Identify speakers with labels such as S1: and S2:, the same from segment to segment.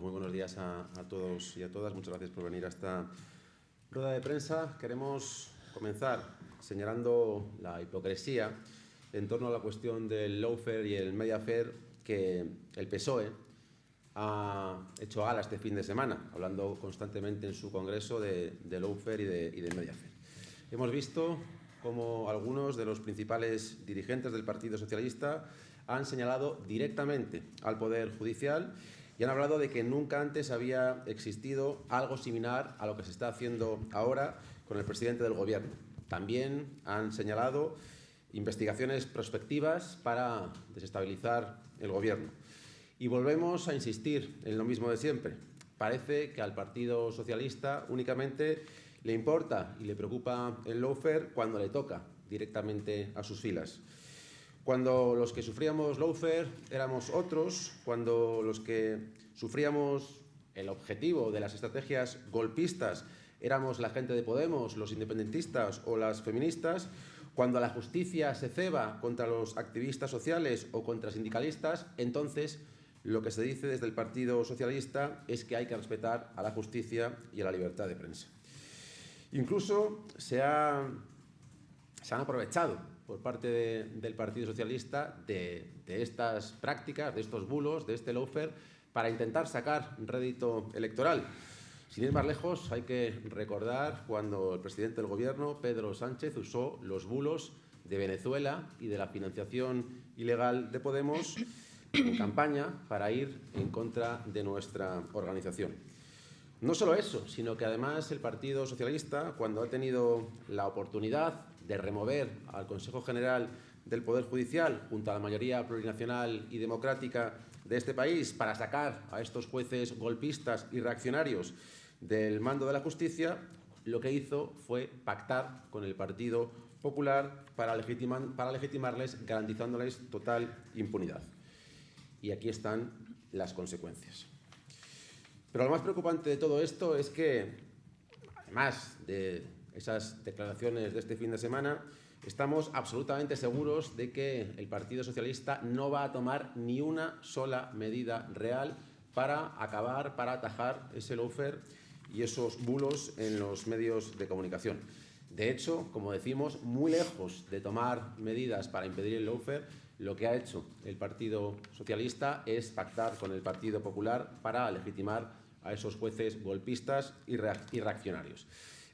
S1: muy buenos días a todos y a todas. Muchas gracias por venir a esta rueda de prensa. Queremos comenzar señalando la hipocresía en torno a la cuestión del lawfare y el mediafare que el PSOE ha hecho gala este fin de semana, hablando constantemente en su congreso de lawfare y de mediafare. Hemos visto cómo algunos de los principales dirigentes del Partido Socialista han señalado directamente al Poder Judicial y han hablado de que nunca antes había existido algo similar a lo que se está haciendo ahora con el presidente del Gobierno. También han señalado investigaciones prospectivas para desestabilizar el Gobierno. Y volvemos a insistir en lo mismo de siempre. Parece que al Partido Socialista únicamente le importa y le preocupa el lawfare cuando le toca directamente a sus filas. Cuando los que sufríamos lawfare éramos otros, cuando los que sufríamos el objetivo de las estrategias golpistas éramos la gente de Podemos, los independentistas o las feministas, cuando la justicia se ceba contra los activistas sociales o contra sindicalistas, entonces lo que se dice desde el Partido Socialista es que hay que respetar a la justicia y a la libertad de prensa. Incluso se han aprovechado por parte del Partido Socialista de estas prácticas, de estos bulos, de este lawfare, para intentar sacar rédito electoral. Sin ir más lejos, hay que recordar cuando el presidente del Gobierno, Pedro Sánchez, usó los bulos de Venezuela y de la financiación ilegal de Podemos en campaña para ir en contra de nuestra organización. No solo eso, sino que además el Partido Socialista, cuando ha tenido la oportunidad de remover al Consejo General del Poder Judicial junto a la mayoría plurinacional y democrática de este país para sacar a estos jueces golpistas y reaccionarios del mando de la justicia, lo que hizo fue pactar con el Partido Popular para legitimarles, garantizándoles total impunidad. Y aquí están las consecuencias. Pero lo más preocupante de todo esto es que, además de esas declaraciones de este fin de semana, estamos absolutamente seguros de que el Partido Socialista no va a tomar ni una sola medida real para acabar, para atajar ese lawfare y esos bulos en los medios de comunicación. De hecho, como decimos, muy lejos de tomar medidas para impedir el lawfare, lo que ha hecho el Partido Socialista es pactar con el Partido Popular para legitimar a esos jueces golpistas y reaccionarios.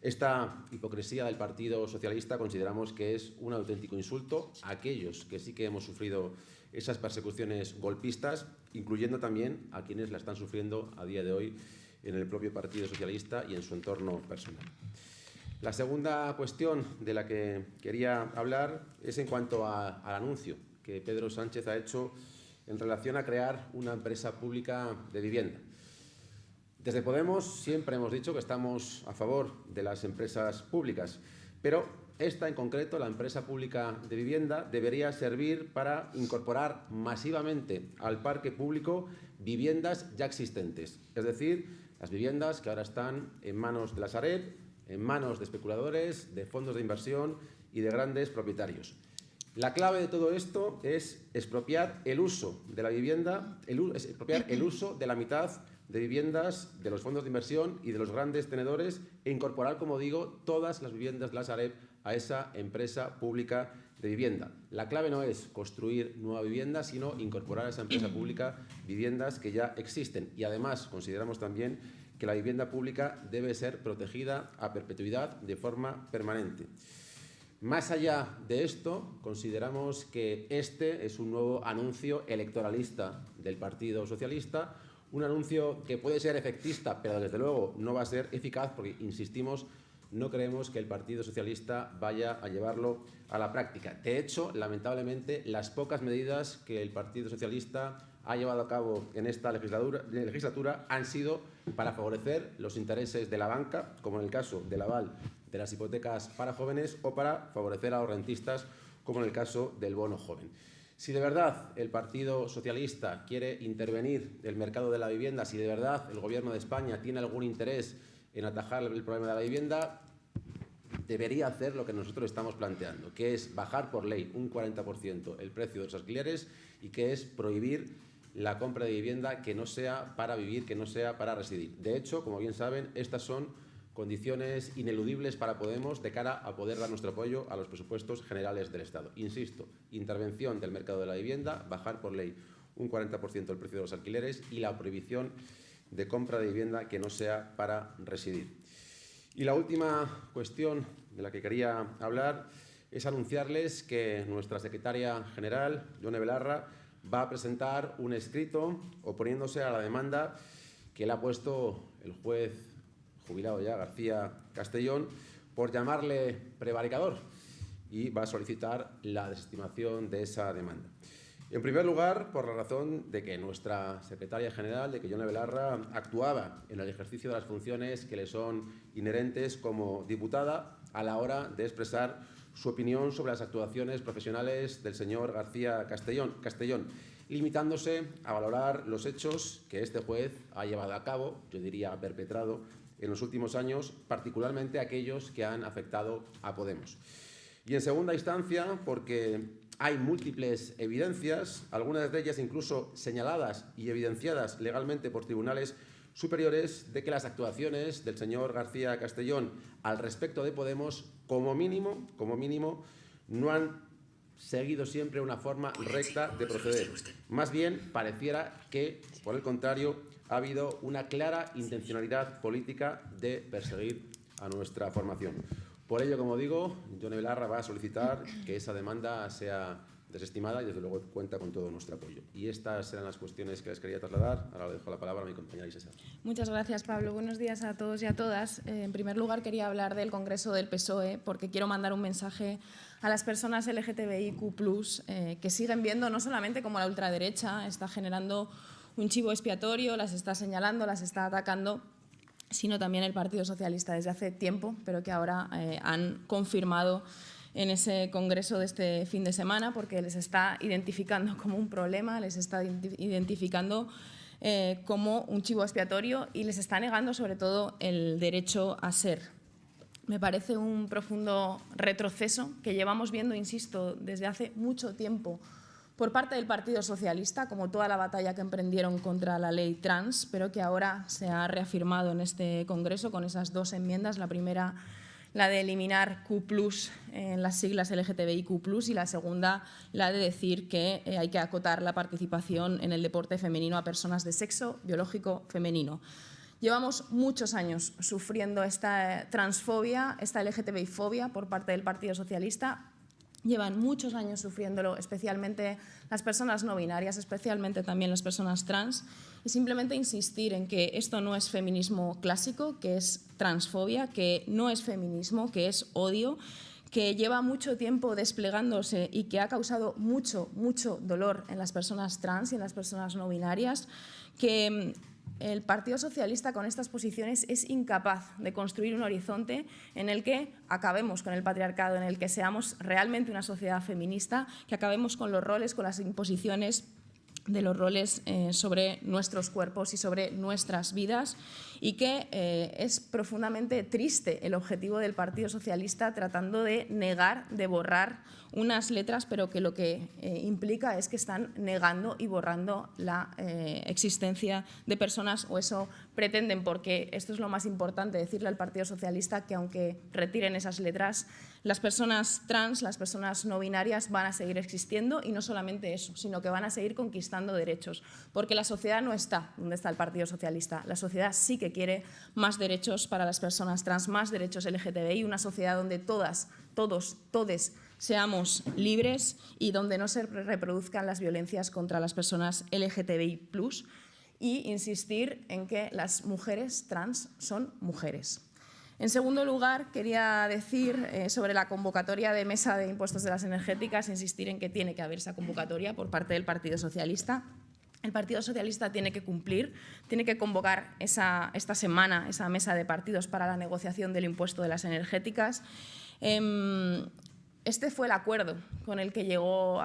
S1: Esta hipocresía del Partido Socialista consideramos que es un auténtico insulto a aquellos que sí que hemos sufrido esas persecuciones golpistas, incluyendo también a quienes la están sufriendo a día de hoy en el propio Partido Socialista y en su entorno personal. La segunda cuestión de la que quería hablar es en cuanto al anuncio que Pedro Sánchez ha hecho en relación a crear una empresa pública de vivienda. Desde Podemos siempre hemos dicho que estamos a favor de las empresas públicas, pero esta en concreto, la empresa pública de vivienda, debería servir para incorporar masivamente al parque público viviendas ya existentes, es decir, las viviendas que ahora están en manos de la Sareb, en manos de especuladores, de fondos de inversión y de grandes propietarios. La clave de todo esto es expropiar el uso de la vivienda, expropiar el uso de la mitad de viviendas de los fondos de inversión y de los grandes tenedores e incorporar, como digo, todas las viviendas de la Sareb a esa empresa pública de vivienda. La clave no es construir nueva vivienda, sino incorporar a esa empresa pública viviendas que ya existen. Y además consideramos también que la vivienda pública debe ser protegida a perpetuidad de forma permanente. Más allá de esto, consideramos que este es un nuevo anuncio electoralista del Partido Socialista, un anuncio que puede ser efectista, pero desde luego no va a ser eficaz porque, insistimos, no creemos que el Partido Socialista vaya a llevarlo a la práctica. De hecho, lamentablemente, las pocas medidas que el Partido Socialista ha llevado a cabo en esta legislatura han sido para favorecer los intereses de la banca, como en el caso del aval de las hipotecas para jóvenes, o para favorecer a los rentistas, como en el caso del bono joven. Si de verdad el Partido Socialista quiere intervenir el mercado de la vivienda, si de verdad el Gobierno de España tiene algún interés en atajar el problema de la vivienda, debería hacer lo que nosotros estamos planteando, que es bajar por ley un 40% el precio de los alquileres y que es prohibir la compra de vivienda que no sea para vivir, que no sea para residir. De hecho, como bien saben, estas son condiciones ineludibles para Podemos de cara a poder dar nuestro apoyo a los presupuestos generales del Estado. Insisto, intervención del mercado de la vivienda, bajar por ley un 40% el precio de los alquileres y la prohibición de compra de vivienda que no sea para residir. Y la última cuestión de la que quería hablar es anunciarles que nuestra secretaria general, Yone Belarra, va a presentar un escrito oponiéndose a la demanda que le ha puesto el juez jubilado ya, García Castellón, por llamarle prevaricador, y va a solicitar la desestimación de esa demanda. En primer lugar, por la razón de que nuestra secretaria general, de que Yone Belarra, actuaba en el ejercicio de las funciones que le son inherentes como diputada a la hora de expresar su opinión sobre las actuaciones profesionales del señor García Castellón, limitándose a valorar los hechos que este juez ha llevado a cabo, yo diría perpetrado, en los últimos años, particularmente aquellos que han afectado a Podemos. Y en segunda instancia, porque hay múltiples evidencias, algunas de ellas incluso señaladas y evidenciadas legalmente por tribunales superiores, de que las actuaciones del señor García Castellón al respecto de Podemos, como mínimo, no han seguido siempre una forma recta de proceder. Más bien, pareciera que, por el contrario, ha habido una clara intencionalidad política de perseguir a nuestra formación. Por ello, como digo, Yone Belarra va a solicitar que esa demanda sea desestimada y, desde luego, cuenta con todo nuestro apoyo. Y estas eran las cuestiones que les quería trasladar. Ahora le dejo la palabra a mi compañera Isesa.
S2: Muchas gracias, Pablo. Buenos días a todos y a todas. En primer lugar, quería hablar del Congreso del PSOE, porque quiero mandar un mensaje a las personas LGTBIQ+, que siguen viendo no solamente como la ultraderecha está generando un chivo expiatorio, las está señalando, las está atacando, sino también el Partido Socialista desde hace tiempo, pero que ahora han confirmado en ese congreso de este fin de semana, porque les está identificando como un problema, les está identificando como un chivo expiatorio y les está negando sobre todo el derecho a ser. Me parece un profundo retroceso que llevamos viendo, insisto, desde hace mucho tiempo por parte del Partido Socialista, como toda la batalla que emprendieron contra la ley trans, pero que ahora se ha reafirmado en este Congreso con esas dos enmiendas. La primera, la de eliminar Q+, en las siglas LGTBIQ+, y la segunda, la de decir que hay que acotar la participación en el deporte femenino a personas de sexo biológico femenino. Llevamos muchos años sufriendo esta transfobia, esta LGTBI-fobia por parte del Partido Socialista. Llevan muchos años sufriéndolo, especialmente las personas no binarias, especialmente también las personas trans, y simplemente insistir en que esto no es feminismo clásico, que es transfobia, que no es feminismo, que es odio, que lleva mucho tiempo desplegándose y que ha causado mucho dolor en las personas trans y en las personas no binarias, que el Partido Socialista con estas posiciones es incapaz de construir un horizonte en el que acabemos con el patriarcado, en el que seamos realmente una sociedad feminista, que acabemos con los roles, con las imposiciones de los roles sobre nuestros cuerpos y sobre nuestras vidas, y que es profundamente triste el objetivo del Partido Socialista tratando de negar, de borrar unas letras, pero que lo que implica es que están negando y borrando la existencia de personas, o eso pretenden, porque esto es lo más importante, decirle al Partido Socialista que aunque retiren esas letras, las personas trans, las personas no binarias van a seguir existiendo, y no solamente eso, sino que van a seguir conquistando derechos, porque la sociedad no está donde está el Partido Socialista. La sociedad sí que quiere más derechos para las personas trans, más derechos LGTBI, una sociedad donde todas, todos, todes seamos libres y donde no se reproduzcan las violencias contra las personas LGTBI+, y insistir en que las mujeres trans son mujeres. En segundo lugar, quería decir sobre la convocatoria de mesa de impuestos de las energéticas, insistir en que tiene que haber esa convocatoria por parte del Partido Socialista. El Partido Socialista tiene que cumplir, tiene que convocar esta semana esa mesa de partidos para la negociación del impuesto de las energéticas. Este fue el acuerdo con el que llegó,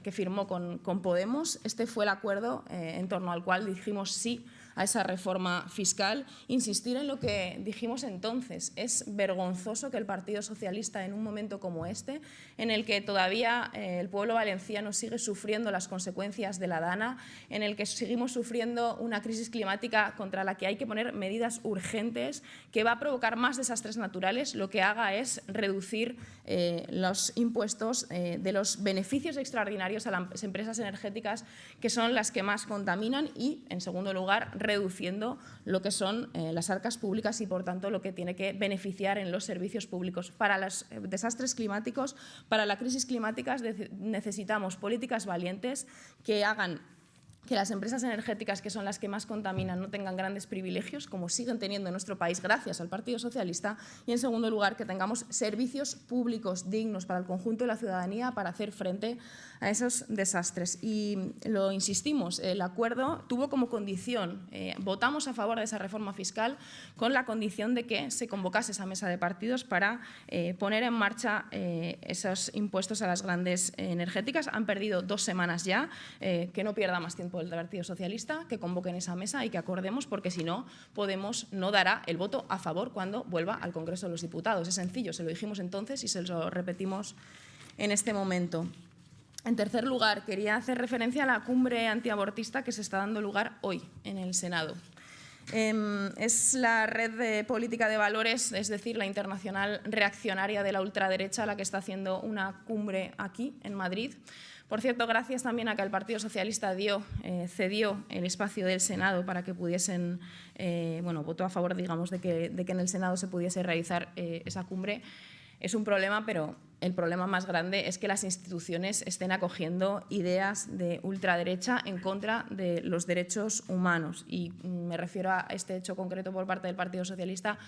S2: que firmó con Podemos. Este fue el acuerdo en torno al cual dijimos sí a esa reforma fiscal, insistir en lo que dijimos entonces. Es vergonzoso que el Partido Socialista, en un momento como este, en el que todavía el pueblo valenciano sigue sufriendo las consecuencias de la Dana, en el que seguimos sufriendo una crisis climática contra la que hay que poner medidas urgentes, que va a provocar más desastres naturales, lo que haga es reducir los impuestos de los beneficios extraordinarios a las empresas energéticas, que son las que más contaminan, y, en segundo lugar, reduciendo lo que son las arcas públicas y, por tanto, lo que tiene que beneficiar en los servicios públicos. Para los desastres climáticos, para la crisis climática, necesitamos políticas valientes que hagan que las empresas energéticas, que son las que más contaminan, no tengan grandes privilegios, como siguen teniendo en nuestro país gracias al Partido Socialista, y, en segundo lugar, que tengamos servicios públicos dignos para el conjunto de la ciudadanía para hacer frente a esos desastres. Y lo insistimos, el acuerdo tuvo como condición, votamos a favor de esa reforma fiscal con la condición de que se convocase esa mesa de partidos para poner en marcha esos impuestos a las grandes energéticas. Han perdido 2 semanas ya, que no pierda más tiempo el Partido Socialista, que convoquen esa mesa y que acordemos, porque si no, Podemos no dará el voto a favor cuando vuelva al Congreso de los Diputados. Es sencillo, se lo dijimos entonces y se lo repetimos en este momento. En tercer lugar, quería hacer referencia a la cumbre antiabortista que se está dando lugar hoy en el Senado. Es la red de política de valores, es decir, la internacional reaccionaria de la ultraderecha, la que está haciendo una cumbre aquí, en Madrid. Por cierto, gracias también a que el Partido Socialista cedió el espacio del Senado para que pudiesen, votó a favor, digamos, de que en el Senado se pudiese realizar esa cumbre. Es un problema, pero el problema más grande es que las instituciones estén acogiendo ideas de ultraderecha en contra de los derechos humanos. Y me refiero a este hecho concreto por parte del Partido Socialista,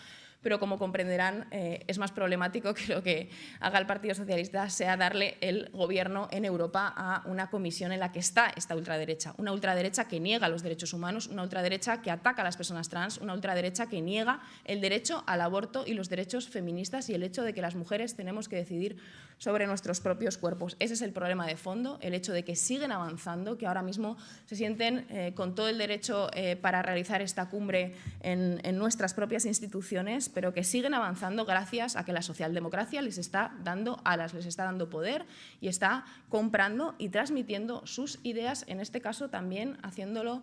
S2: pero, como comprenderán, es más problemático que lo que haga el Partido Socialista sea darle el gobierno en Europa a una comisión en la que está esta ultraderecha. Una ultraderecha que niega los derechos humanos, una ultraderecha que ataca a las personas trans, una ultraderecha que niega el derecho al aborto y los derechos feministas y el hecho de que las mujeres tenemos que decidir sobre nuestros propios cuerpos. Ese es el problema de fondo, el hecho de que siguen avanzando, que ahora mismo se sienten con todo el derecho para realizar esta cumbre en nuestras propias instituciones, pero que siguen avanzando gracias a que la socialdemocracia les está dando alas, les está dando poder y está comprando y transmitiendo sus ideas, en este caso también haciéndolo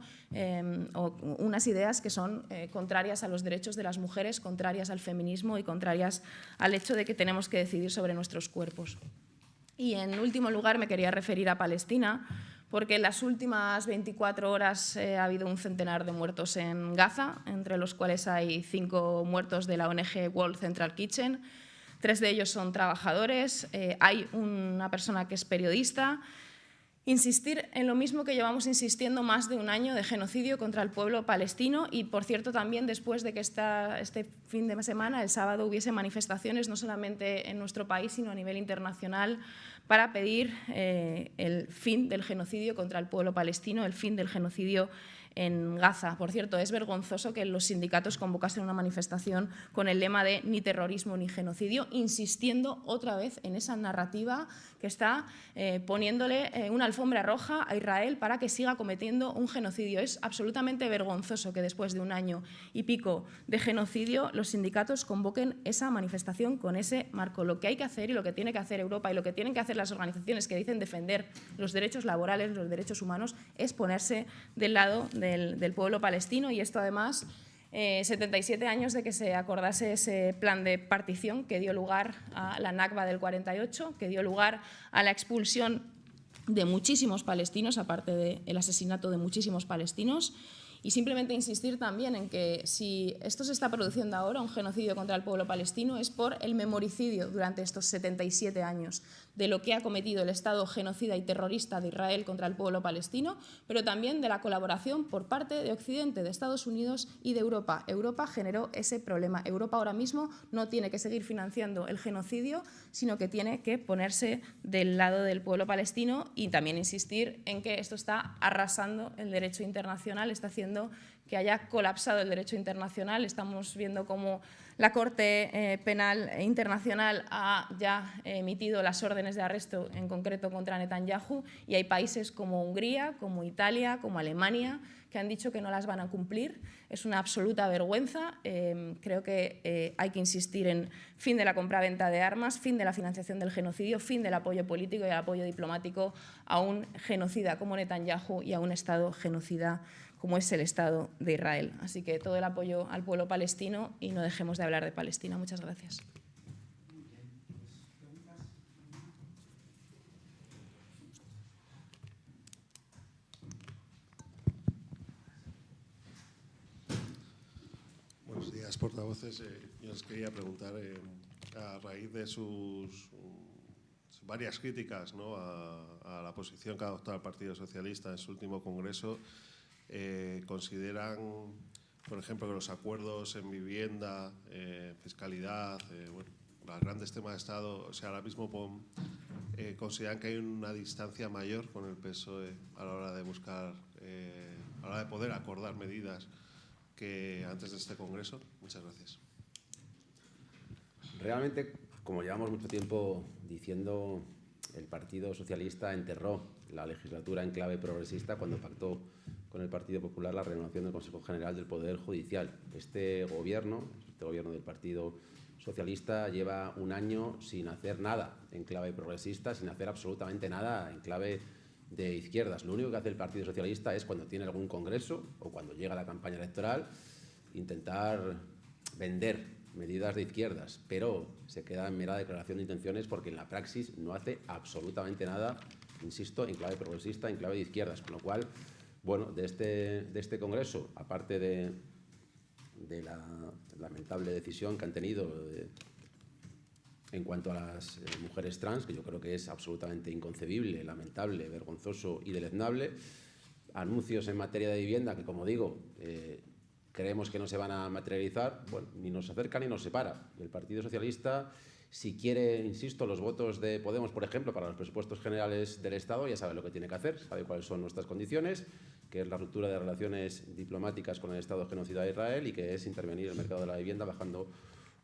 S2: unas ideas que son contrarias a los derechos de las mujeres, contrarias al feminismo y contrarias al hecho de que tenemos que decidir sobre nuestros cuerpos. Y, en último lugar, me quería referir a Palestina, porque en las últimas 24 horas ha habido un centenar de muertos en Gaza, entre los cuales hay 5 muertos de la ONG World Central Kitchen. 3 de ellos son trabajadores, hay una persona que es periodista. Insistir en lo mismo que llevamos insistiendo más de un año, de genocidio contra el pueblo palestino, y, por cierto, también después de que este fin de semana, el sábado, hubiese manifestaciones no solamente en nuestro país, sino a nivel internacional, para pedir el fin del genocidio contra el pueblo palestino, el fin del genocidio en Gaza. Por cierto, es vergonzoso que los sindicatos convocasen una manifestación con el lema de ni terrorismo ni genocidio, insistiendo otra vez en esa narrativa que está poniéndole una alfombra roja a Israel para que siga cometiendo un genocidio. Es absolutamente vergonzoso que después de un año y pico de genocidio los sindicatos convoquen esa manifestación con ese marco. Lo que hay que hacer y lo que tiene que hacer Europa y lo que tienen que hacer las organizaciones que dicen defender los derechos laborales, los derechos humanos, es ponerse del lado del pueblo palestino. Y esto, además, 77 años de que se acordase ese plan de partición que dio lugar a la Nakba del 48, que dio lugar a la expulsión de muchísimos palestinos, aparte del asesinato de muchísimos palestinos. Y simplemente insistir también en que si esto se está produciendo ahora, un genocidio contra el pueblo palestino, es por el memoricidio durante estos 77 años de lo que ha cometido el Estado genocida y terrorista de Israel contra el pueblo palestino, pero también de la colaboración por parte de Occidente, de Estados Unidos y de Europa. Europa generó ese problema. Europa ahora mismo no tiene que seguir financiando el genocidio, sino que tiene que ponerse del lado del pueblo palestino, y también insistir en que esto está arrasando el derecho internacional, está haciendo que haya colapsado el derecho internacional. Estamos viendo cómo La Corte Penal Internacional ha ya emitido las órdenes de arresto, en concreto contra Netanyahu, y hay países como Hungría, como Italia, como Alemania, que han dicho que no las van a cumplir. Es una absoluta vergüenza. Creo que hay que insistir en fin de la compraventa de armas, fin de la financiación del genocidio, fin del apoyo político y el apoyo diplomático a un genocida como Netanyahu y a un Estado genocida como es el Estado de Israel. Así que todo el apoyo al pueblo palestino y no dejemos de hablar de Palestina. Muchas gracias.
S3: Buenos días, portavoces. Yo les quería preguntar, a raíz de sus varias críticas, ¿no?, a la posición que ha adoptado el Partido Socialista en su último congreso, ¿consideran, por ejemplo, que los acuerdos en vivienda, fiscalidad, bueno, los grandes temas de Estado, o sea, ahora mismo consideran que hay una distancia mayor con el PSOE a la hora de buscar, a la hora de poder acordar medidas que antes de este congreso? Muchas gracias.
S1: Realmente, como llevamos mucho tiempo diciendo, el Partido Socialista enterró la legislatura en clave progresista cuando pactó con el Partido Popular la renovación del Consejo General del Poder Judicial. Este gobierno del Partido Socialista lleva un año sin hacer nada en clave progresista, sin hacer absolutamente nada en clave de izquierdas. Lo único que hace el Partido Socialista es, cuando tiene algún congreso o cuando llega la campaña electoral, intentar vender medidas de izquierdas, pero se queda en mera declaración de intenciones porque en la praxis no hace absolutamente nada, insisto, en clave progresista, en clave de izquierdas. Con lo cual, bueno, de este congreso, aparte de la lamentable decisión que han tenido en cuanto a las mujeres trans, que yo creo que es absolutamente inconcebible, lamentable, vergonzoso y deleznable, anuncios en materia de vivienda que, como digo, creemos que no se van a materializar, bueno, ni nos acerca ni nos separa. El Partido Socialista, si quiere, insisto, los votos de Podemos, por ejemplo, para los presupuestos generales del Estado, ya sabe lo que tiene que hacer, sabe cuáles son nuestras condiciones, que es la ruptura de relaciones diplomáticas con el Estado genocida de Israel y que es intervenir en el mercado de la vivienda bajando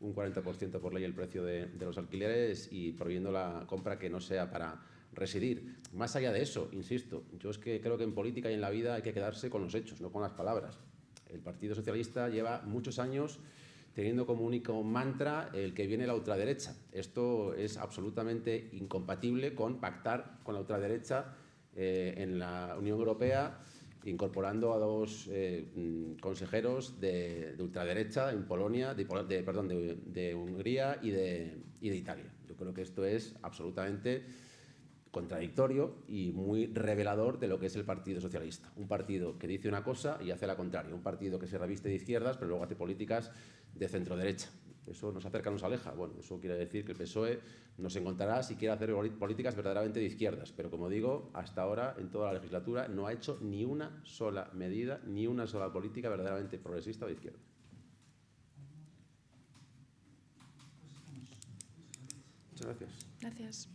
S1: un 40% por ley el precio de los alquileres y prohibiendo la compra que no sea para residir. Más allá de eso, insisto, yo es que creo que en política y en la vida hay que quedarse con los hechos, no con las palabras. El Partido Socialista lleva muchos años teniendo como único mantra el que viene la ultraderecha. Esto es absolutamente incompatible con pactar con la ultraderecha en la Unión Europea, incorporando a dos consejeros de ultraderecha en Polonia, de Hungría y de Italia. Yo creo que esto es absolutamente contradictorio y muy revelador de lo que es el Partido Socialista. Un partido que dice una cosa y hace la contraria. Un partido que se reviste de izquierdas, pero luego hace políticas de centro-derecha. Eso nos acerca, nos aleja. Bueno, eso quiere decir que el PSOE nos encontrará si quiere hacer políticas verdaderamente de izquierdas. Pero, como digo, hasta ahora, en toda la legislatura, no ha hecho ni una sola medida, ni una sola política verdaderamente progresista o de izquierda. Muchas gracias.
S2: Gracias.